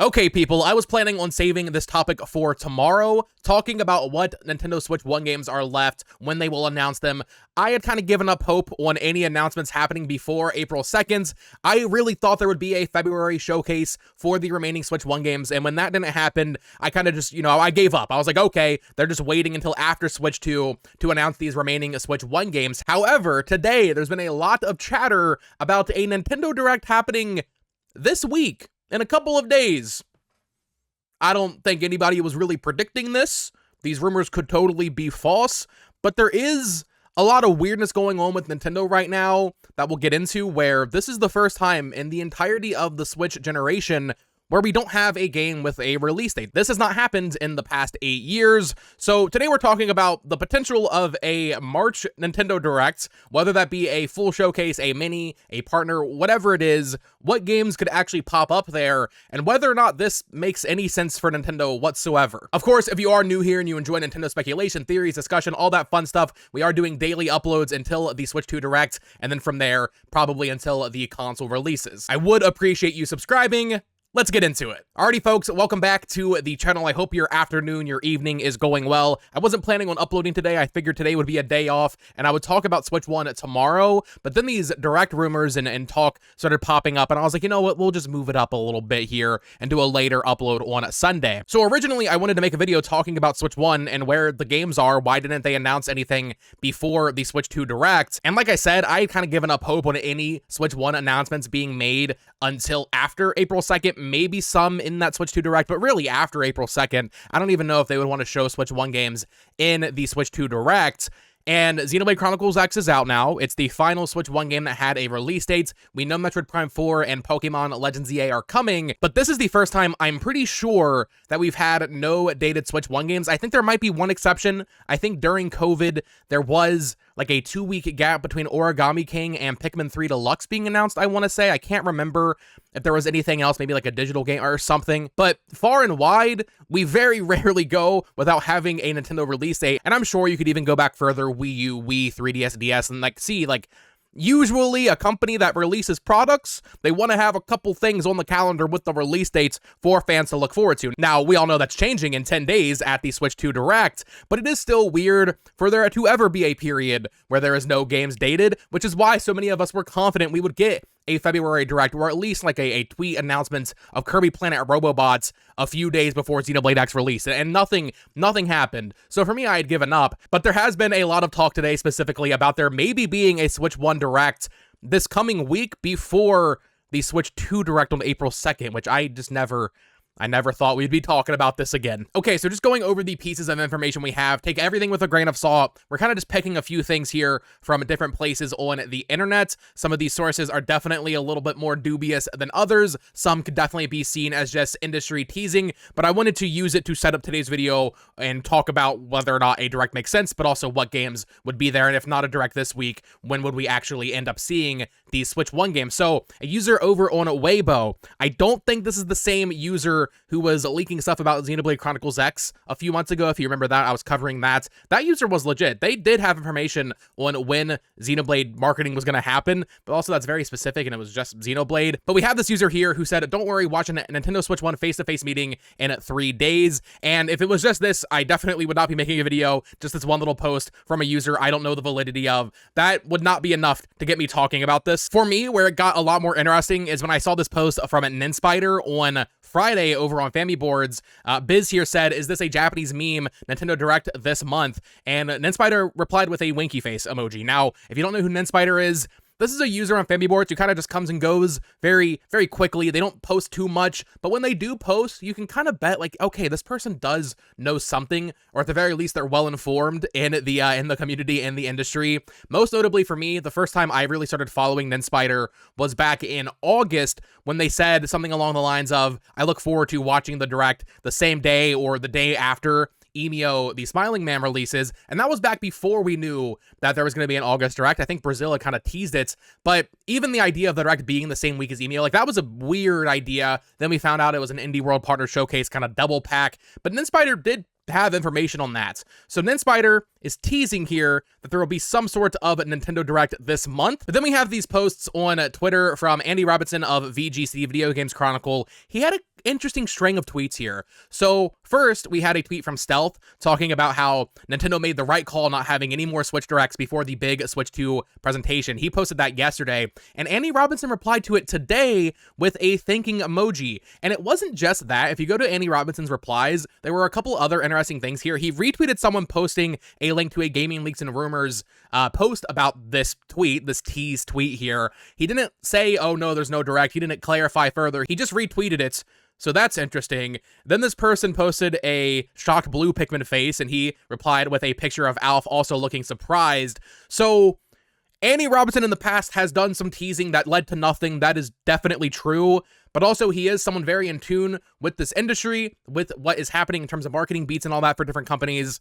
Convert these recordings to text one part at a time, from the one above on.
Okay, people, I was planning on saving this topic for tomorrow, talking about what Nintendo Switch 1 games are left, when they will announce them. I had kind of given up hope on any announcements happening before April 2nd. I really thought there would be a February showcase for the remaining Switch 1 games, and when that didn't happen, I kind of just, I gave up. I was like, okay, they're just waiting until after Switch 2 to announce these remaining Switch 1 games. However, today, there's been a lot of chatter about a Nintendo Direct happening this week. In a couple of days. I don't think anybody was really predicting this. These rumors could totally be false, but there is a lot of weirdness going on with Nintendo right now that we'll get into, where this is the first time in the entirety of the Switch generation where we don't have a game with a release date. This has not happened in the past 8 years. So today we're talking about the potential of a March Nintendo Direct, whether that be a full showcase, a mini, a partner, whatever it is, what games could actually pop up there, and whether or not this makes any sense for Nintendo whatsoever. Of course, if you are new here and you enjoy Nintendo speculation, theories, discussion, all that fun stuff, we are doing daily uploads until the Switch 2 Direct, and then from there, probably until the console releases. I would appreciate you subscribing. Let's get into it. Alrighty, folks, welcome back to the channel. I hope your afternoon, your evening is going well. I wasn't planning on uploading today. I figured today would be a day off, and I would talk about Switch 1 tomorrow, but then these direct rumors and talk started popping up, and I was like, you know what, we'll just move it up a little bit here and do a later upload on Sunday. So originally, I wanted to make a video talking about Switch 1 and where the games are. Why didn't they announce anything before the Switch 2 Direct? And like I said, I had kind of given up hope on any Switch 1 announcements being made until after April 2nd, maybe some in that Switch 2 Direct, but really after April 2nd. I don't even know if they would want to show Switch 1 games in the Switch 2 Direct. And Xenoblade Chronicles X is out now. It's the final Switch 1 game that had a release date. We know Metroid Prime 4 and Pokemon Legends EA are coming, but this is the first time I'm pretty sure that we've had no dated Switch 1 games. I think there might be one exception. I think during COVID, there was like a 2-week gap between Origami King and Pikmin 3 Deluxe being announced, I want to say. I can't remember if there was anything else, maybe like a digital game or something. But far and wide, we very rarely go without having a Nintendo release date. And I'm sure you could even go back further, Wii U, Wii, 3DS, DS, and see, usually a company that releases products, they want to have a couple things on the calendar with the release dates for fans to look forward to. Now, we all know that's changing in 10 days at the Switch 2 Direct, but it is still weird for there to ever be a period where there is no games dated, which is why so many of us were confident we would get a February Direct, or at least like a tweet announcement of Kirby Planet Robobots a few days before Xenoblade X release, and nothing happened. So for me, I had given up, but there has been a lot of talk today specifically about there maybe being a Switch 1 Direct this coming week before the Switch 2 Direct on April 2nd, which I never thought we'd be talking about this again. Okay, so just going over the pieces of information we have, take everything with a grain of salt. We're kind of just picking a few things here from different places on the internet. Some of these sources are definitely a little bit more dubious than others. Some could definitely be seen as just industry teasing, but I wanted to use it to set up today's video and talk about whether or not a Direct makes sense, but also what games would be there, and if not a Direct this week, when would we actually end up seeing these Switch 1 games? So, a user over on Weibo, I don't think this is the same user who was leaking stuff about Xenoblade Chronicles X a few months ago. If you remember that, I was covering that. That user was legit. They did have information on when Xenoblade marketing was going to happen, but also that's very specific, and it was just Xenoblade. But we have this user here who said, don't worry, watch a Nintendo Switch 1 face-to-face meeting in 3 days. And if it was just this, I definitely would not be making a video, just this one little post from a user I don't know the validity of. That would not be enough to get me talking about this. For me, where it got a lot more interesting is when I saw this post from Ninspider on Friday over on Family Boards. Biz here said, is this a Japanese meme Nintendo Direct this month? And Ninspider replied with a winky face emoji. Now, if you don't know who Ninspider is, this is a user on Family Boards who kind of just comes and goes very, very quickly. They don't post too much, but when they do post, you can kind of bet, like, okay, this person does know something, or at the very least, they're well-informed in the community and the industry. Most notably for me, the first time I really started following Ninspider was back in August, when they said something along the lines of, I look forward to watching the Direct the same day or the day after Emio, the Smiling Man, releases, and that was back before we knew that there was going to be an August Direct. I think Brazil had kind of teased it, but even the idea of the Direct being the same week as Emio, like, that was a weird idea. Then we found out it was an Indie World Partner Showcase kind of double pack, but Ninspider did have information on that. So Ninspider is teasing here that there will be some sort of Nintendo Direct this month. But then we have these posts on Twitter from Andy Robinson of VGC Video Games Chronicle. He had an interesting string of tweets here. So first, we had a tweet from Stealth talking about how Nintendo made the right call not having any more Switch Directs before the big Switch 2 presentation. He posted that yesterday, and Andy Robinson replied to it today with a thinking emoji. And it wasn't just that. If you go to Andy Robinson's replies, there were a couple other interesting things here. He retweeted someone posting a link to a Gaming Leaks and Rumors post about this tweet, this tease tweet here. He didn't say, oh no, there's no Direct. He didn't clarify further. He just retweeted it. So that's interesting. Then this person posted a shocked blue Pikmin face, and he replied with a picture of Alf also looking surprised. So Andy Robinson in the past has done some teasing that led to nothing. That is definitely true. But also he is someone very in tune with this industry, with what is happening in terms of marketing beats and all that for different companies.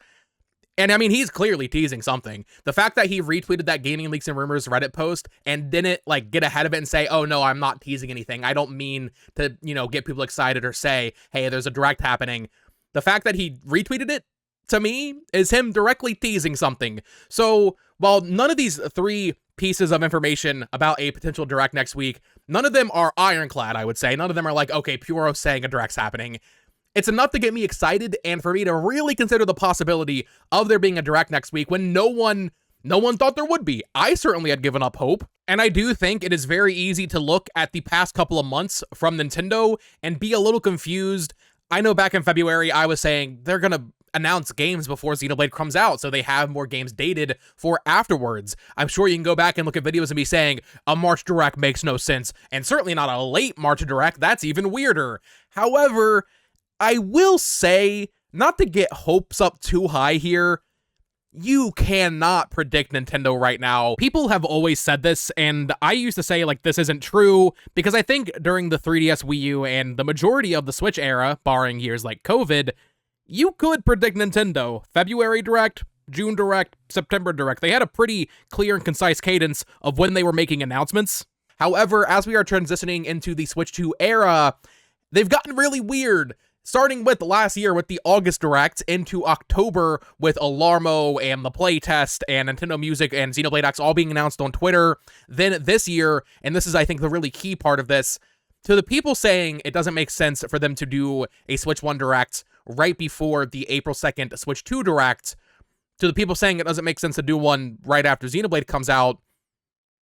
And I mean, he's clearly teasing something. The fact that he retweeted that Gaming Leaks and Rumors Reddit post and didn't like get ahead of it and say, oh no, I'm not teasing anything. I don't mean to, get people excited or say, hey, there's a Direct happening. The fact that he retweeted it, to me, is him directly teasing something. So while none of these three pieces of information about a potential Direct next week, none of them are ironclad, I would say. None of them are like, okay, Puro saying a Direct's happening. It's enough to get me excited and for me to really consider the possibility of there being a Direct next week when no one thought there would be. I certainly had given up hope. And I do think it is very easy to look at the past couple of months from Nintendo and be a little confused. I know back in February, I was saying they're going to announce games before Xenoblade comes out, so they have more games dated for afterwards. I'm sure you can go back and look at videos and be saying, a March Direct makes no sense, and certainly not a late March Direct. That's even weirder. However, I will say, not to get hopes up too high here, you cannot predict Nintendo right now. People have always said this, and I used to say, like, this isn't true, because I think during the 3DS, Wii U, and the majority of the Switch era, barring years like COVID, you could predict Nintendo. February Direct, June Direct, September Direct. They had a pretty clear and concise cadence of when they were making announcements. However, as we are transitioning into the Switch 2 era, they've gotten really weird. Starting with last year with the August Direct, into October with Alarmo and the playtest and Nintendo Music and Xenoblade X all being announced on Twitter. Then this year, and this is I think the really key part of this, to the people saying it doesn't make sense for them to do a Switch 1 Direct right before the April 2nd Switch 2 Direct, to the people saying it doesn't make sense to do one right after Xenoblade comes out,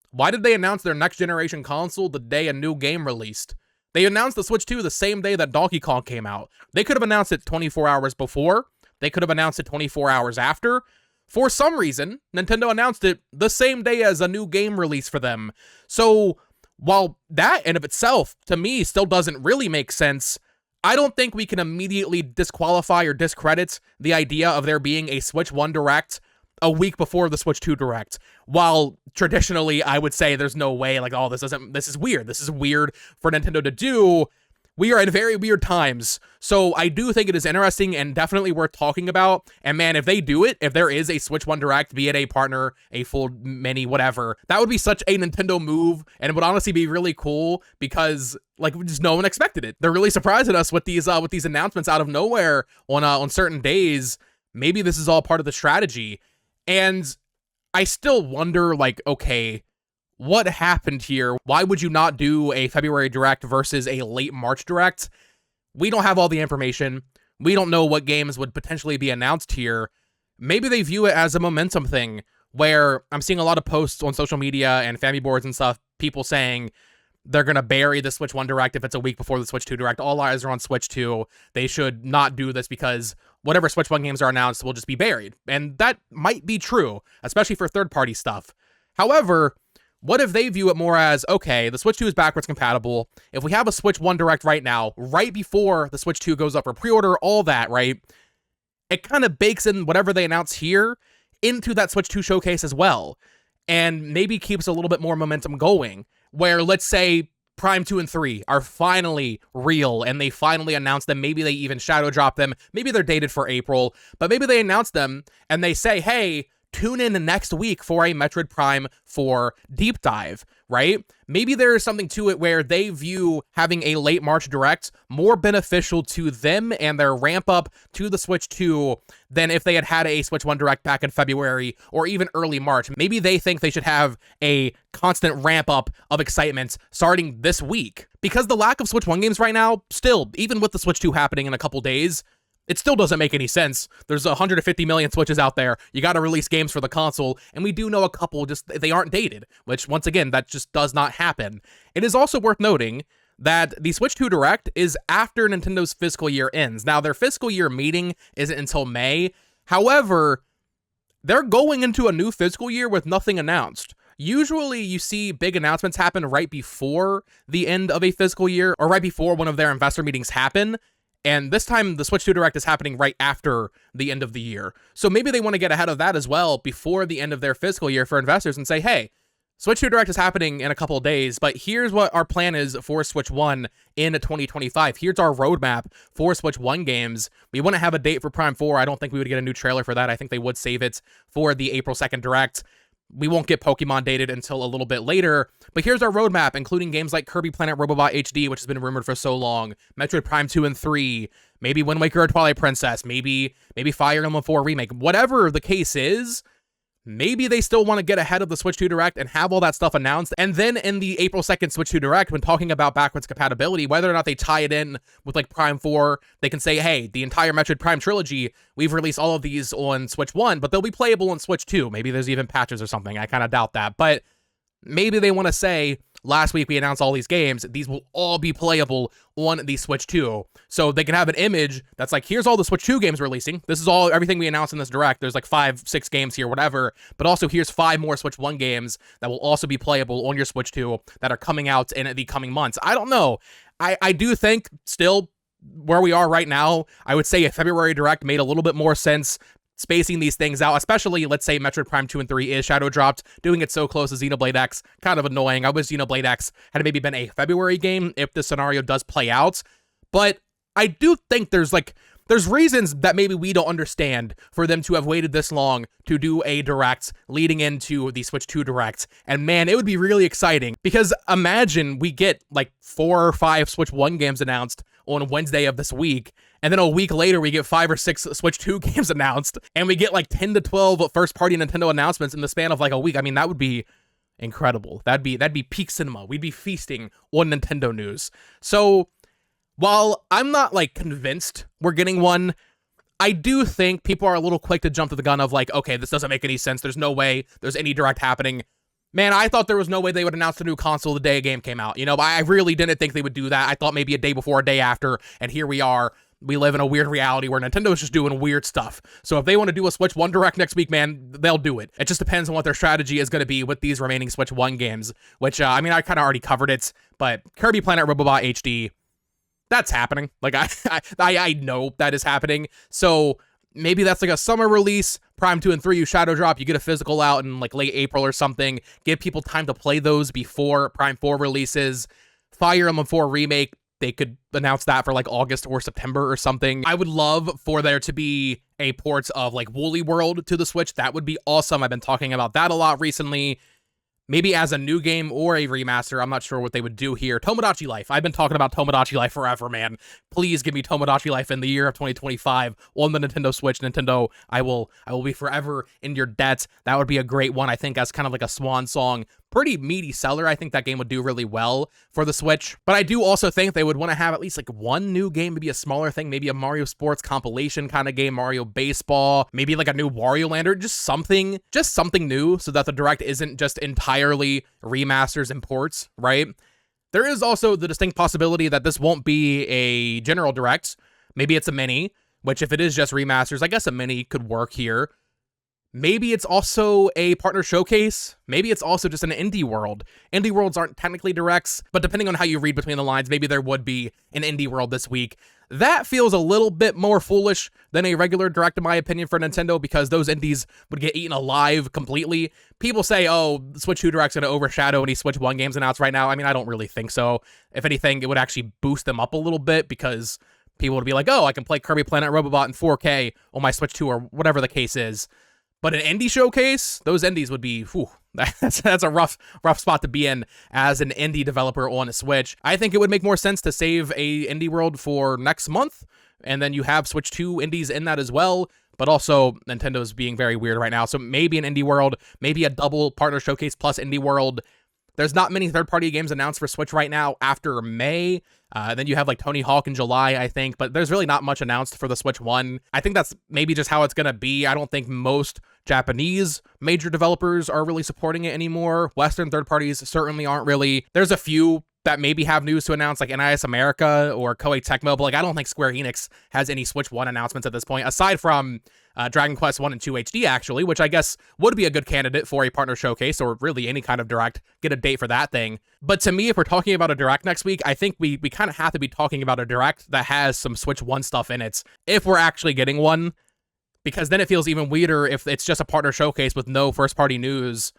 why did they announce their next generation console the day a new game released? They announced the Switch 2 the same day that Donkey Kong came out. They could have announced it 24 hours before. They could have announced it 24 hours after. For some reason, Nintendo announced it the same day as a new game release for them. So, while that in of itself, to me, still doesn't really make sense, I don't think we can immediately disqualify or discredit the idea of there being a Switch 1 Direct a week before the Switch 2 Direct. While traditionally I would say there's no way, like, oh, this is weird. This is weird for Nintendo to do. We are in very weird times. So I do think it is interesting and definitely worth talking about. And man, if they do it, if there is a Switch 1 Direct, be it a partner, a full mini, whatever, that would be such a Nintendo move. And it would honestly be really cool because, like, just no one expected it. They're really surprising us with these announcements out of nowhere on certain days. Maybe this is all part of the strategy. And I still wonder, like, okay, what happened here? Why would you not do a February Direct versus a late March Direct? We don't have all the information. We don't know what games would potentially be announced here. Maybe they view it as a momentum thing, where I'm seeing a lot of posts on social media and family boards and stuff, people saying they're going to bury the Switch 1 Direct if it's a week before the Switch 2 Direct. All eyes are on Switch 2. They should not do this because whatever Switch 1 games are announced will just be buried. And that might be true, especially for third-party stuff. However, what if they view it more as, okay, the Switch 2 is backwards compatible. If we have a Switch 1 Direct right now, right before the Switch 2 goes up for pre-order, all that, right? It kind of bakes in whatever they announce here into that Switch 2 showcase as well. And maybe keeps a little bit more momentum going. Where, let's say, Prime 2 and 3 are finally real, and they finally announce them. Maybe they even shadow drop them. Maybe they're dated for April, but maybe they announce them, and they say, hey, tune in next week for a Metroid Prime 4 deep dive, right? Maybe there is something to it where they view having a late March Direct more beneficial to them and their ramp up to the Switch 2 than if they had had a Switch 1 Direct back in February or even early March. Maybe they think they should have a constant ramp up of excitement starting this week. Because the lack of Switch 1 games right now, still, even with the Switch 2 happening in a couple days, it still doesn't make any sense. There's 150 million Switches out there. You got to release games for the console, and we do know a couple, just they aren't dated, which, once again, that just does not happen. It is also worth noting that the Switch 2 Direct is after Nintendo's fiscal year ends. Now, their fiscal year meeting isn't until May. However, they're going into a new fiscal year with nothing announced. Usually, you see big announcements happen right before the end of a fiscal year, or right before one of their investor meetings happen. And this time, the Switch 2 Direct is happening right after the end of the year. So maybe they want to get ahead of that as well before the end of their fiscal year for investors and say, hey, Switch 2 Direct is happening in a couple of days, but here's what our plan is for Switch 1 in 2025. Here's our roadmap for Switch 1 games. We want to have a date for Prime 4. I don't think we would get a new trailer for that. I think they would save it for the April 2nd Direct. We won't get Pokemon dated until a little bit later, but here's our roadmap, including games like Kirby Planet Robobot HD, which has been rumored for so long, Metroid Prime 2 and 3, maybe Wind Waker or Twilight Princess, maybe Fire Emblem 4 Remake. Whatever the case is, maybe they still want to get ahead of the Switch 2 Direct and have all that stuff announced, and then in the April 2nd Switch 2 Direct, when talking about backwards compatibility, whether or not they tie it in with like Prime 4, they can say, hey, the entire Metroid Prime trilogy, we've released all of these on Switch 1, but they'll be playable on Switch 2. Maybe there's even patches or something. I kind of doubt that, but maybe they want to say, last week we announced all these games, these will all be playable on the Switch 2. So they can have an image that's like, here's all the Switch 2 games releasing. This is everything we announced in this Direct. There's like 5-6 games here, whatever. But also here's 5 more Switch 1 games that will also be playable on your Switch 2 that are coming out in the coming months. I don't know. I do think still where we are right now, I would say a February Direct made a little bit more sense, spacing these things out, especially, let's say, Metroid Prime 2 and 3 is shadow dropped. Doing it so close to Xenoblade X, kind of annoying. I wish Xenoblade X had maybe been a February game if the scenario does play out. But I do think there's reasons that maybe we don't understand for them to have waited this long to do a Direct leading into the Switch 2 Direct. And man, it would be really exciting, because imagine we get like 4 or 5 Switch 1 games announced on Wednesday of this week, and then a week later we get 5 or 6 Switch 2 games announced, and we get like 10 to 12 first-party Nintendo announcements in the span of like a week. I mean, that would be incredible. That'd be peak cinema. We'd be feasting on Nintendo news. So while I'm not like convinced we're getting one, I do think people are a little quick to jump to the gun of like, okay, this doesn't make any sense. There's no way there's any Direct happening. Man, I thought there was no way they would announce the new console the day a game came out. You know, I really didn't think they would do that. I thought maybe a day before, a day after, and here we are. We live in a weird reality where Nintendo's just doing weird stuff. So if they want to do a Switch 1 Direct next week, man, they'll do it. It just depends on what their strategy is going to be with these remaining Switch 1 games, which, I mean, I kind of already covered it, but Kirby Planet Robobot HD, that's happening. Like, I know that is happening. So maybe that's like a summer release. Prime 2 and 3, you shadow drop, you get a physical out in like late April or something. Give people time to play those before Prime 4 releases. Fire Emblem 4 Remake, they could announce that for like August or September or something. I would love for there to be a port of like Woolly World to the Switch. That would be awesome. I've been talking about that a lot recently. Maybe as a new game or a remaster. I'm not sure what they would do here. Tomodachi Life. I've been talking about Tomodachi Life forever, man. Please give me Tomodachi Life in the year of 2025 on the Nintendo Switch. Nintendo, I will be forever in your debt. That would be a great one, I think, as kind of like a swan song. Pretty meaty seller. I think that game would do really well for the Switch. But I do also think they would want to have at least like one new game, maybe a smaller thing, maybe a Mario Sports compilation kind of game, Mario Baseball, maybe like a new Wario Land, or just something new, so that the Direct isn't just entirely remasters and ports, right? There is also the distinct possibility that this won't be a general Direct. Maybe it's a mini, which if it is just remasters, I guess a mini could work here. Maybe it's also a partner showcase. Maybe it's also just an indie world. Indie worlds aren't technically Directs, but depending on how you read between the lines, maybe there would be an indie world this week. That feels a little bit more foolish than a regular Direct, in my opinion, for Nintendo, because those indies would get eaten alive completely. People say, oh, Switch 2 Direct's going to overshadow any Switch 1 games announced right now. I mean, I don't really think so. If anything, it would actually boost them up a little bit, because people would be like, oh, I can play Kirby Planet Robobot in 4K on my Switch 2, or whatever the case is. But an indie showcase, those indies would be, whew, that's a rough spot to be in as an indie developer on a Switch. I think it would make more sense to save a indie world for next month, and then you have Switch 2 indies in that as well. But also, Nintendo's being very weird right now, so maybe an indie world, maybe a double partner showcase plus indie world. There's not many third-party games announced for Switch right now after May. Then you have like Tony Hawk in July, I think, but there's really not much announced for the Switch 1. I think that's maybe just how it's going to be. I don't think most Japanese major developers are really supporting it anymore. Western third parties certainly aren't really. There's a few that maybe have news to announce, like NIS America or Koei Tecmo, but like I don't think Square Enix has any Switch 1 announcements at this point, aside from Dragon Quest 1 and 2 HD, actually, which I guess would be a good candidate for a partner showcase, or really any kind of direct. Get a date for that thing. But to me, if we're talking about a direct next week, I think we kind of have to be talking about a direct that has some Switch 1 stuff in it, if we're actually getting one, because then it feels even weirder if it's just a partner showcase with no first-party news.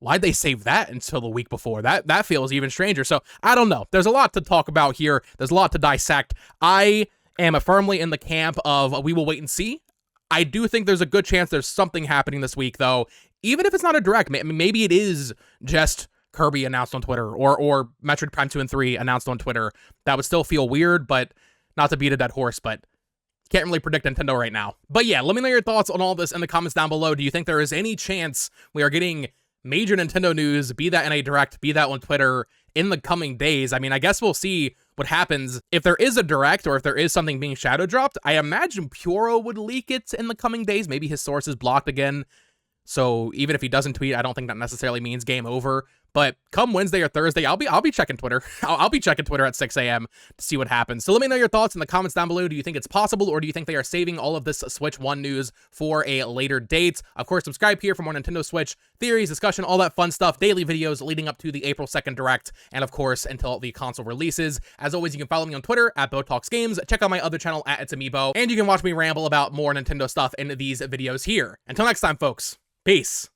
Why'd they save that until the week before? That feels even stranger. So I don't know. There's a lot to talk about here. There's a lot to dissect. I am firmly in the camp of we will wait and see. I do think there's a good chance there's something happening this week, though. Even if it's not a direct, maybe it is just Kirby announced on Twitter or Metroid Prime 2 and 3 announced on Twitter. That would still feel weird, but not to beat a dead horse, but can't really predict Nintendo right now. But yeah, let me know your thoughts on all this in the comments down below. Do you think there is any chance we are getting major Nintendo news, be that in a direct, be that on Twitter, in the coming days? I mean, I guess we'll see what happens. If there is a direct, or if there is something being shadow dropped, I imagine Puro would leak it in the coming days. Maybe his source is blocked again. So even if he doesn't tweet, I don't think that necessarily means game over. But come Wednesday or Thursday, I'll be checking Twitter. I'll be checking Twitter at 6 a.m. to see what happens. So let me know your thoughts in the comments down below. Do you think it's possible, or do you think they are saving all of this Switch 1 news for a later date? Of course, subscribe here for more Nintendo Switch theories, discussion, all that fun stuff, daily videos leading up to the April 2nd Direct, and of course, until the console releases. As always, you can follow me on Twitter at BoTalksGames, check out my other channel at It's Amiibo, and you can watch me ramble about more Nintendo stuff in these videos here. Until next time, folks, peace.